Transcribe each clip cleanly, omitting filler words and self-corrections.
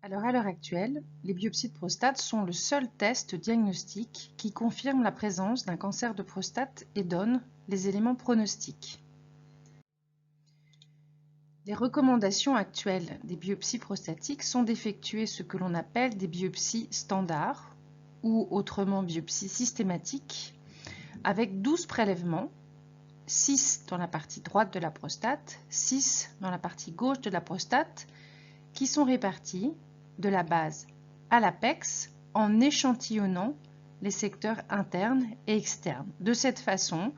Alors à l'heure actuelle, les biopsies de prostate sont le seul test diagnostique qui confirme la présence d'un cancer de prostate et donne les éléments pronostiques. Les recommandations actuelles des biopsies prostatiques sont d'effectuer ce que l'on appelle des biopsies standards ou autrement biopsies systématiques avec 12 prélèvements, 6 dans la partie droite de la prostate, 6 dans la partie gauche de la prostate, qui sont répartis de la base à l'apex en échantillonnant les secteurs internes et externes. De cette façon,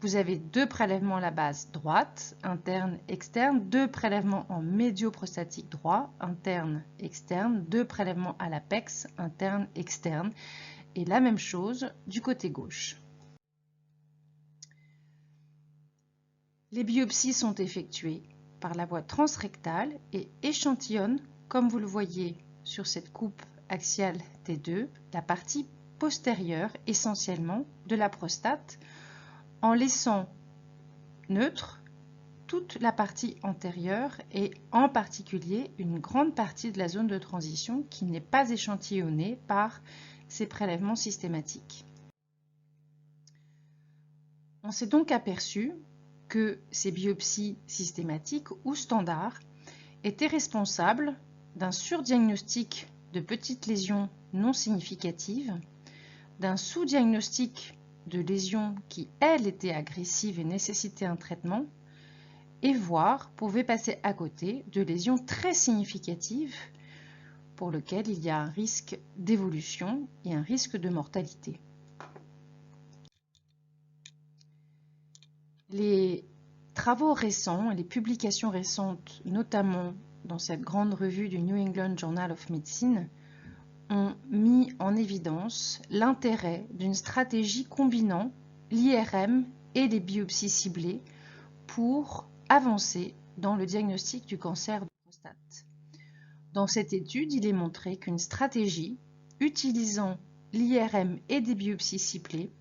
vous avez 2 prélèvements à la base droite, interne, externe, 2 prélèvements en médio-prostatique droit, interne, externe, 2 prélèvements à l'apex, interne, externe, et la même chose du côté gauche. Les biopsies sont effectuées par la voie transrectale et échantillonnent, comme vous le voyez sur cette coupe axiale T2, la partie postérieure essentiellement de la prostate, en laissant neutre toute la partie antérieure et en particulier une grande partie de la zone de transition qui n'est pas échantillonnée par ces prélèvements systématiques. On s'est donc aperçu que ces biopsies systématiques ou standards étaient responsables d'un surdiagnostic de petites lésions non significatives, d'un sous-diagnostic de lésions qui, elles, étaient agressives et nécessitaient un traitement, et voire pouvaient passer à côté de lésions très significatives pour lesquelles il y a un risque d'évolution et un risque de mortalité. Les travaux récents et les publications récentes, notamment dans cette grande revue du New England Journal of Medicine, ont mis en évidence l'intérêt d'une stratégie combinant l'IRM et les biopsies ciblées pour avancer dans le diagnostic du cancer de prostate. Dans cette étude, il est montré qu'une stratégie utilisant l'IRM et des biopsies ciblées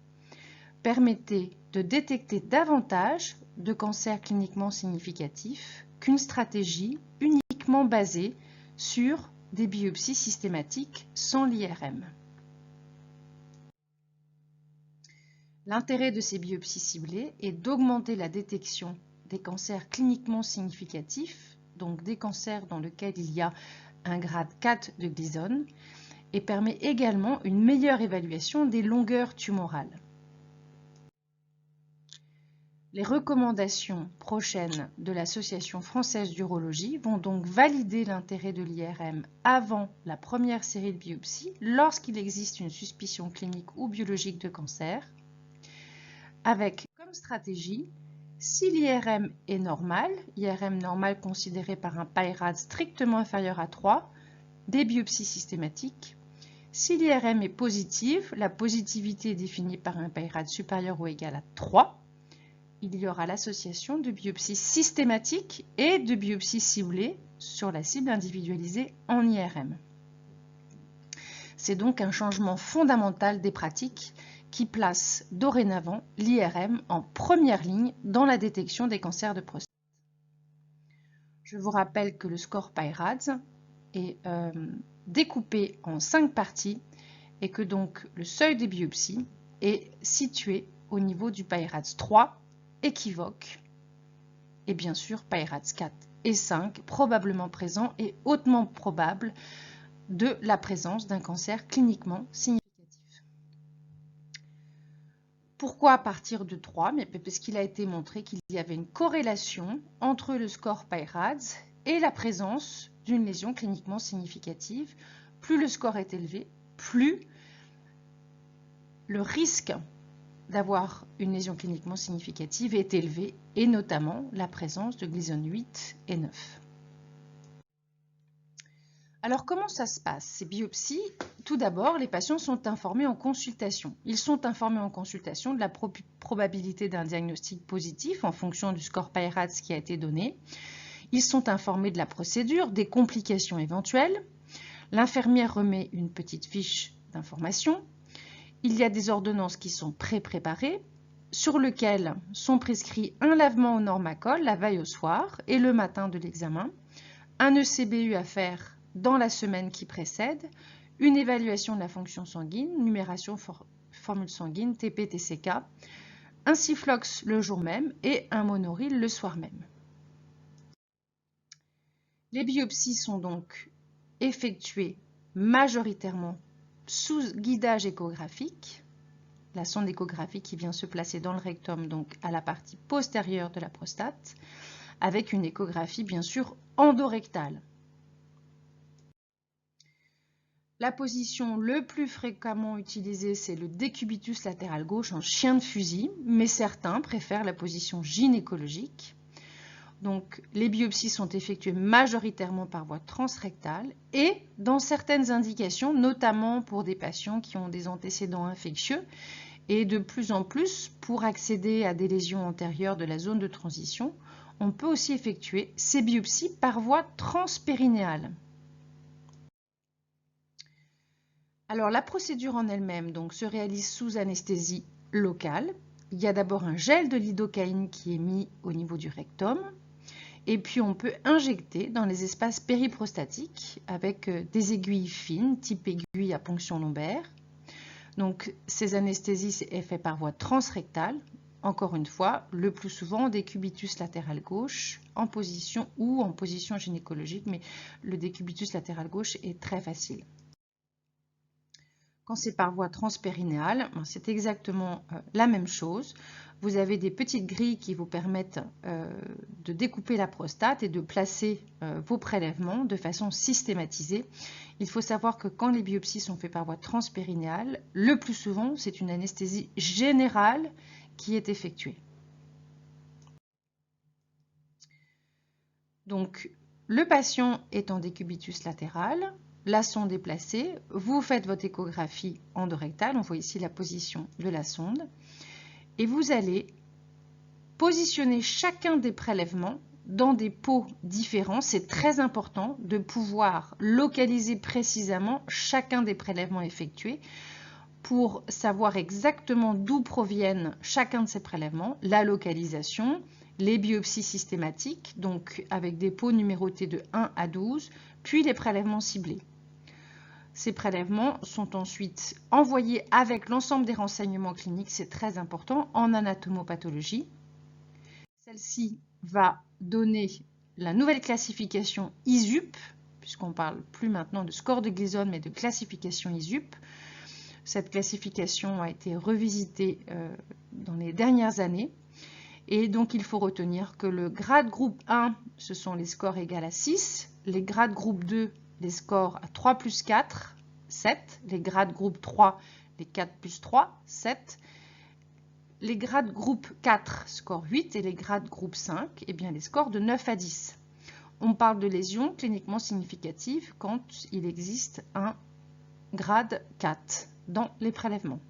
permettait de détecter davantage de cancers cliniquement significatifs qu'une stratégie uniquement basée sur des biopsies systématiques sans l'IRM. L'intérêt de ces biopsies ciblées est d'augmenter la détection des cancers cliniquement significatifs, donc des cancers dans lesquels il y a un grade 4 de Gleason, et permet également une meilleure évaluation des longueurs tumorales. Les recommandations prochaines de l'Association française d'urologie vont donc valider l'intérêt de l'IRM avant la première série de biopsies lorsqu'il existe une suspicion clinique ou biologique de cancer, avec comme stratégie, si l'IRM est normal, IRM normal considéré par un PI-RADS strictement inférieur à 3, des biopsies systématiques. Si l'IRM est positive, la positivité est définie par un PI-RADS supérieur ou égal à 3, il y aura l'association de biopsies systématiques et de biopsies ciblées sur la cible individualisée en IRM. C'est donc un changement fondamental des pratiques qui place dorénavant l'IRM en première ligne dans la détection des cancers de prostate. Je vous rappelle que le score PI-RADS est découpé en 5 parties et que donc le seuil des biopsies est situé au niveau du PI-RADS 3, équivoque, et bien sûr PI-RADS 4 et 5 probablement présents et hautement probable de la présence d'un cancer cliniquement significatif. Pourquoi à partir de 3? Parce qu'il a été montré qu'il y avait une corrélation entre le score PI-RADS et la présence d'une lésion cliniquement significative. Plus le score est élevé, plus le risque d'avoir une lésion cliniquement significative est élevée, et notamment la présence de Gleason 8 et 9. Alors comment ça se passe, ces biopsies? Tout d'abord, les patients sont informés en consultation. Ils sont informés en consultation de la probabilité d'un diagnostic positif en fonction du score PI-RADS qui a été donné. Ils sont informés de la procédure, des complications éventuelles. L'infirmière remet une petite fiche d'information. Il y a des ordonnances qui sont pré-préparées, sur lesquelles sont prescrits un lavement au Normacol la veille au soir et le matin de l'examen, un ECBU à faire dans la semaine qui précède, une évaluation de la fonction sanguine, numération formule sanguine, TP, TCK, un Ciflox le jour même et un monoryl le soir même. Les biopsies sont donc effectuées majoritairement sous guidage échographique, la sonde échographique qui vient se placer dans le rectum, donc à la partie postérieure de la prostate, avec une échographie bien sûr endorectale. La position le plus fréquemment utilisée, c'est le décubitus latéral gauche en chien de fusil, mais certains préfèrent la position gynécologique. Donc, les biopsies sont effectuées majoritairement par voie transrectale et dans certaines indications, notamment pour des patients qui ont des antécédents infectieux et de plus en plus, pour accéder à des lésions antérieures de la zone de transition, on peut aussi effectuer ces biopsies par voie transpérinéale. Alors, la procédure en elle-même se réalise sous anesthésie locale. Il y a d'abord un gel de lidocaïne qui est mis au niveau du rectum. Et puis, on peut injecter dans les espaces périprostatiques avec des aiguilles fines, type aiguille à ponction lombaire. Donc, ces anesthésies, c'est fait par voie transrectale. Encore une fois, le plus souvent, décubitus latéral gauche en position ou en position gynécologique, mais le décubitus latéral gauche est très facile. Quand c'est par voie transpérinéale, c'est exactement la même chose. Vous avez des petites grilles qui vous permettent de découper la prostate et de placer vos prélèvements de façon systématisée. Il faut savoir que quand les biopsies sont faites par voie transpérinéale, le plus souvent, c'est une anesthésie générale qui est effectuée. Donc, le patient est en décubitus latéral. La sonde est placée, vous faites votre échographie endorectale, on voit ici la position de la sonde, et vous allez positionner chacun des prélèvements dans des pots différents. C'est très important de pouvoir localiser précisément chacun des prélèvements effectués pour savoir exactement d'où proviennent chacun de ces prélèvements, la localisation, les biopsies systématiques, donc avec des pots numérotés de 1 à 12, puis les prélèvements ciblés. Ces prélèvements sont ensuite envoyés avec l'ensemble des renseignements cliniques, c'est très important, en anatomopathologie. Celle-ci va donner la nouvelle classification ISUP, puisqu'on ne parle plus maintenant de score de Gleason, mais de classification ISUP. Cette classification a été revisitée dans les dernières années. Et donc, il faut retenir que le grade groupe 1, ce sont les scores égaux à 6, les grades groupe 2, les scores à 3 plus 4, 7. Les grades groupe 3, les 4 plus 3, 7. Les grades groupe 4, score 8. Et les grades groupe 5, eh bien, les scores de 9 à 10. On parle de lésions cliniquement significatives quand il existe un grade 4 dans les prélèvements.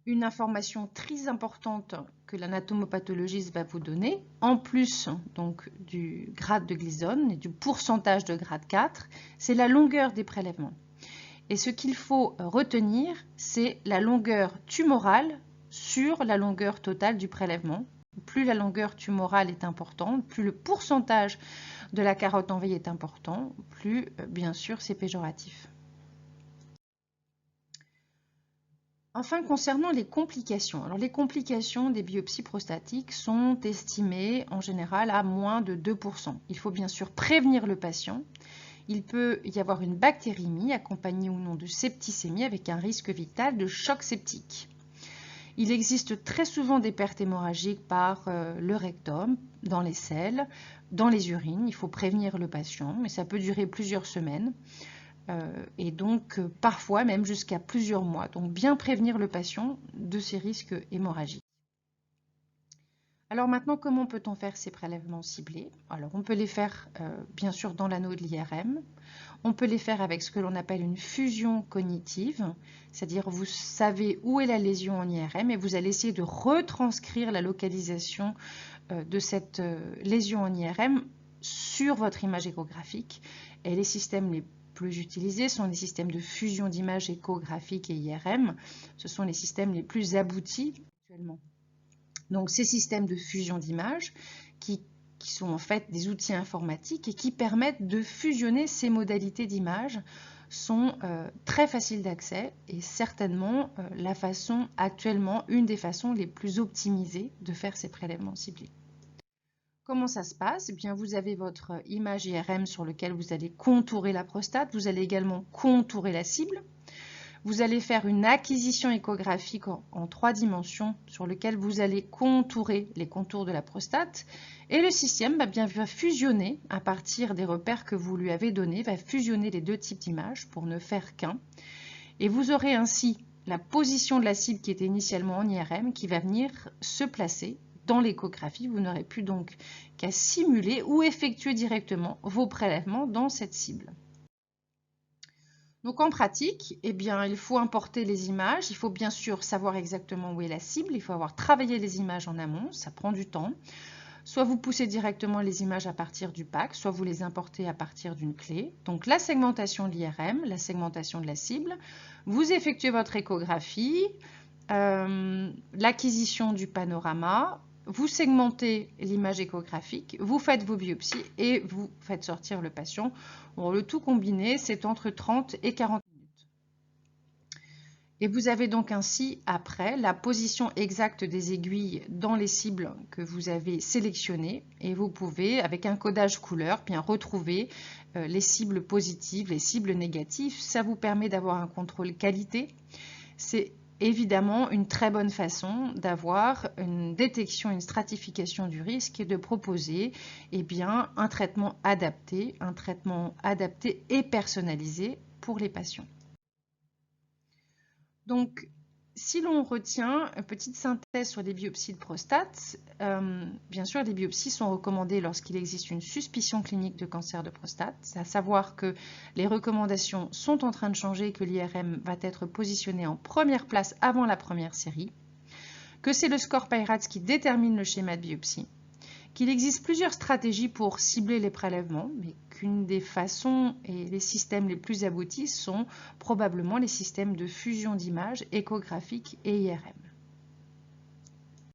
Une information très importante que l'anatomopathologiste va vous donner, en plus donc du grade de Gleason et du pourcentage de grade 4, c'est la longueur des prélèvements. Et ce qu'il faut retenir, c'est la longueur tumorale sur la longueur totale du prélèvement. Plus la longueur tumorale est importante, plus le pourcentage de la carotte envahie est important, plus bien sûr c'est péjoratif. Enfin, concernant les complications. Alors, les complications des biopsies prostatiques sont estimées en général à moins de 2%. Il faut bien sûr prévenir le patient. Il peut y avoir une bactériémie accompagnée ou non de septicémie avec un risque vital de choc septique. Il existe très souvent des pertes hémorragiques par le rectum, dans les selles, dans les urines. Il faut prévenir le patient, mais ça peut durer plusieurs semaines. Et donc parfois même jusqu'à plusieurs mois. Donc bien prévenir le patient de ces risques hémorragiques. Alors maintenant, comment peut-on faire ces prélèvements ciblés? Alors on peut les faire bien sûr dans l'anneau de l'IRM. On peut les faire avec ce que l'on appelle une fusion cognitive, c'est-à-dire vous savez où est la lésion en IRM et vous allez essayer de retranscrire la localisation de cette lésion en IRM sur votre image échographique. Et les systèmes les plus utilisés sont les systèmes de fusion d'images échographiques et IRM. Ce sont les systèmes les plus aboutis actuellement. Donc ces systèmes de fusion d'images qui qui sont en fait des outils informatiques et qui permettent de fusionner ces modalités d'image, sont très faciles d'accès et certainement la façon actuellement, une des façons les plus optimisées de faire ces prélèvements ciblés. Comment ça se passe? Eh bien, vous avez votre image IRM sur laquelle vous allez contourer la prostate, vous allez également contourer la cible. Vous allez faire une acquisition échographique en 3 dimensions sur lequel vous allez contourer les contours de la prostate et le système va fusionner à partir des repères que vous lui avez donnés, va fusionner les deux types d'images pour ne faire qu'un et vous aurez ainsi la position de la cible qui était initialement en IRM qui va venir se placer dans l'échographie. Vous n'aurez plus donc qu'à simuler ou effectuer directement vos prélèvements dans cette cible. Donc en pratique, eh bien, il faut importer les images, il faut bien sûr savoir exactement où est la cible, il faut avoir travaillé les images en amont, ça prend du temps. Soit vous poussez directement les images à partir du pack, soit vous les importez à partir d'une clé. Donc la segmentation de l'IRM, la segmentation de la cible, vous effectuez votre échographie, l'acquisition du panorama, vous segmentez l'image échographique, vous faites vos biopsies et vous faites sortir le patient. Bon, le tout combiné, c'est entre 30 et 40 minutes. Et vous avez donc ainsi, après, la position exacte des aiguilles dans les cibles que vous avez sélectionnées. Et vous pouvez, avec un codage couleur, bien retrouver les cibles positives, les cibles négatives. Ça vous permet d'avoir un contrôle qualité. C'est évidemment une très bonne façon d'avoir une détection, une stratification du risque et de proposer bien, un traitement adapté et personnalisé pour les patients. Donc, si l'on retient une petite synthèse sur les biopsies de prostate, bien sûr, les biopsies sont recommandées lorsqu'il existe une suspicion clinique de cancer de prostate, c'est à savoir que les recommandations sont en train de changer, que l'IRM va être positionné en première place avant la première série, que c'est le score PIRADS qui détermine le schéma de biopsie, qu'il existe plusieurs stratégies pour cibler les prélèvements, mais qu'une des façons et les systèmes les plus aboutis sont probablement les systèmes de fusion d'images échographiques et IRM.